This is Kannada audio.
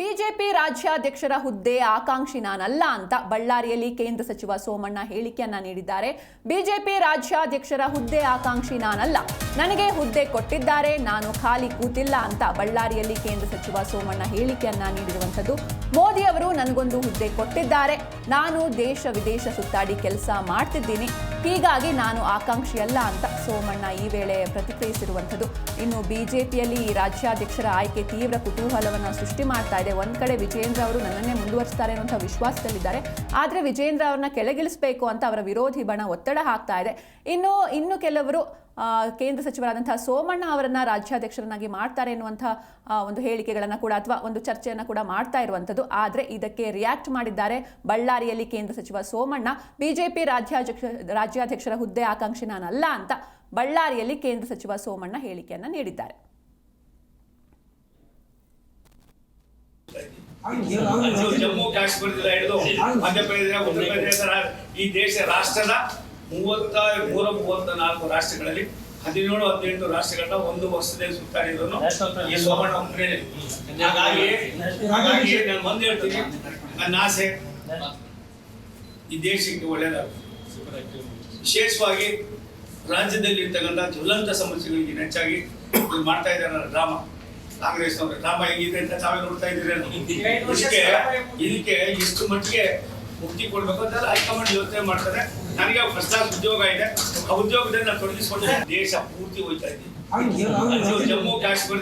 ಬಿಜೆಪಿ ರಾಜ್ಯಾಧ್ಯಕ್ಷರ ಹುದ್ದೆ ಆಕಾಂಕ್ಷಿ ನಾನಲ್ಲ ಅಂತ ಬಳ್ಳಾರಿಯಲ್ಲಿ ಕೇಂದ್ರ ಸಚಿವ ಸೋಮಣ್ಣ ಹೇಳಿಕೆಯನ್ನ ನೀಡಿದ್ದಾರೆ. ಬಿಜೆಪಿ ರಾಜ್ಯಾಧ್ಯಕ್ಷರ ಹುದ್ದೆ ಆಕಾಂಕ್ಷಿ ನಾನಲ್ಲ, ನನಗೆ ಹುದ್ದೆ ಕೊಟ್ಟಿದ್ದಾರೆ, ನಾನು ಖಾಲಿ ಕೂತಿಲ್ಲ ಅಂತ ಬಳ್ಳಾರಿಯಲ್ಲಿ ಕೇಂದ್ರ ಸಚಿವ ಸೋಮಣ್ಣ ಹೇಳಿಕೆಯನ್ನ ನೀಡಿರುವಂಥದ್ದು. ಮೋದಿ ಅವರು ನನಗೊಂದು ಹುದ್ದೆ ಕೊಟ್ಟಿದ್ದಾರೆ, ನಾನು ದೇಶ ವಿದೇಶ ಸುತ್ತಾಡಿ ಕೆಲಸ ಮಾಡ್ತಿದ್ದೀನಿ, ಹೀಗಾಗಿ ನಾನು ಆಕಾಂಕ್ಷಿಯಲ್ಲ ಅಂತ ಸೋಮಣ್ಣ ಈ ವೇಳೆ ಪ್ರತಿಕ್ರಿಯಿಸಿರುವಂಥದ್ದು. ಇನ್ನು ಬಿಜೆಪಿಯಲ್ಲಿ ರಾಜ್ಯಾಧ್ಯಕ್ಷರ ಆಯ್ಕೆ ತೀವ್ರ ಕುತೂಹಲವನ್ನು ಸೃಷ್ಟಿ ಮಾಡ್ತಾ ಇದೆ. ಒಂದ್ ಕಡೆ ವಿಜೇಂದ್ರ ಅವರು ನನ್ನನ್ನೇ ಮುಂದುವರಿಸ್ತಾರೆ ಅನ್ನುವಂಥ ವಿಶ್ವಾಸದಲ್ಲಿದ್ದಾರೆ. ಆದ್ರೆ ವಿಜೇಂದ್ರ ಅವರನ್ನ ಕೆಳಗಿಳಿಸಬೇಕು ಅಂತ ಅವರ ವಿರೋಧಿ ಬಣ ಒತ್ತಡ ಹಾಕ್ತಾ ಇದೆ. ಇನ್ನು ಕೆಲವರು ಕೇಂದ್ರ ಸಚಿವರಾದಂತಹ ಸೋಮಣ್ಣ ಅವರನ್ನ ರಾಜ್ಯಾಧ್ಯಕ್ಷರನ್ನಾಗಿ ಮಾಡ್ತಾರೆ ಎನ್ನುವಂತಹ ಒಂದು ಹೇಳಿಕೆಗಳನ್ನ ಕೂಡ ಅಥವಾ ಒಂದು ಚರ್ಚೆಯನ್ನ ಕೂಡ ಮಾಡ್ತಾ ಇರುವಂತದ್ದು. ಆದ್ರೆ ಇದಕ್ಕೆ ರಿಯಾಕ್ಟ್ ಮಾಡಿದ್ದಾರೆ ಬಳ್ಳಾರಿಯಲ್ಲಿ ಕೇಂದ್ರ ಸಚಿವ ಸೋಮಣ್ಣ. ಬಿಜೆಪಿ ರಾಜ್ಯಾಧ್ಯಕ್ಷರ ಹುದ್ದೆ ಆಕಾಂಕ್ಷಿ ನಾನಲ್ಲ ಅಂತ ಬಳ್ಳಾರಿಯಲ್ಲಿ ಕೇಂದ್ರ ಸಚಿವ ಸೋಮಣ್ಣ ಹೇಳಿಕೆಯನ್ನ ನೀಡಿದ್ದಾರೆ. ಜಮ್ಮು ಕಾಶ್ಮೀರದಿಂದ ಹಿಡಿದು ಮಧ್ಯಪ್ರದೇಶ, ಉತ್ತರ ಪ್ರದೇಶ, ಈ ದೇಶ ರಾಷ್ಟ್ರದ 34 ರಾಷ್ಟ್ರಗಳಲ್ಲಿ 17-18 ರಾಷ್ಟ್ರಗಳನ್ನ ಒಂದು ವರ್ಷದಲ್ಲಿ ಸುತ್ತಾಡಿದ್ರು ಈ ಸೋಮಣ್ಣ ಒಬ್ಬನೇ. ಹಾಗಾಗಿ ನಾನು ಒಂದ್ ಹೇಳ್ತೀನಿ, ನನ್ನ ಆಸೆ ಈ ದೇಶಕ್ಕೆ ಒಳ್ಳೆಯದಾಗುತ್ತೆ. ವಿಶೇಷವಾಗಿ ರಾಜ್ಯದಲ್ಲಿ ಇರ್ತಕ್ಕಂಥ ಜ್ವಲಂತ ಸಮಸ್ಯೆಗಳಿಗೆ ಹೆಚ್ಚಾಗಿ ಮಾಡ್ತಾ ಇದ್ದಾರೆ ಡ್ರಾಮಾ. ಕಾಂಗ್ರೆಸ್ನವರು ಡ್ರಾಮಾ ಹೇಗಿದೆ ಅಂತ ತಾವೇ ನೋಡ್ತಾ ಇದ್ದೀರಿ. ಇದಕ್ಕೆ ಎಷ್ಟು ಮಟ್ಟಿಗೆ ಮುಕ್ತಿ ಕೊಡ್ಬೇಕು ಅಂತ ಹೈಕಮಾಂಡ್ ಯೋಚನೆ ಮಾಡ್ತಾರೆ. ನನಗೆ ಫಸ್ಟ್ ಕ್ಲಾಸ್ ಉದ್ಯೋಗ ಇದೆ, ಆ ಉದ್ಯೋಗದಲ್ಲಿ ನಾನು ತೊಡಗಿಸ್ಕೊಂಡು ದೇಶ ಪೂರ್ತಿ ಹೋಗ್ತಾ ಇದ್ದೀನಿ. ಜಮ್ಮು ಕಾಶ್ಮೀರ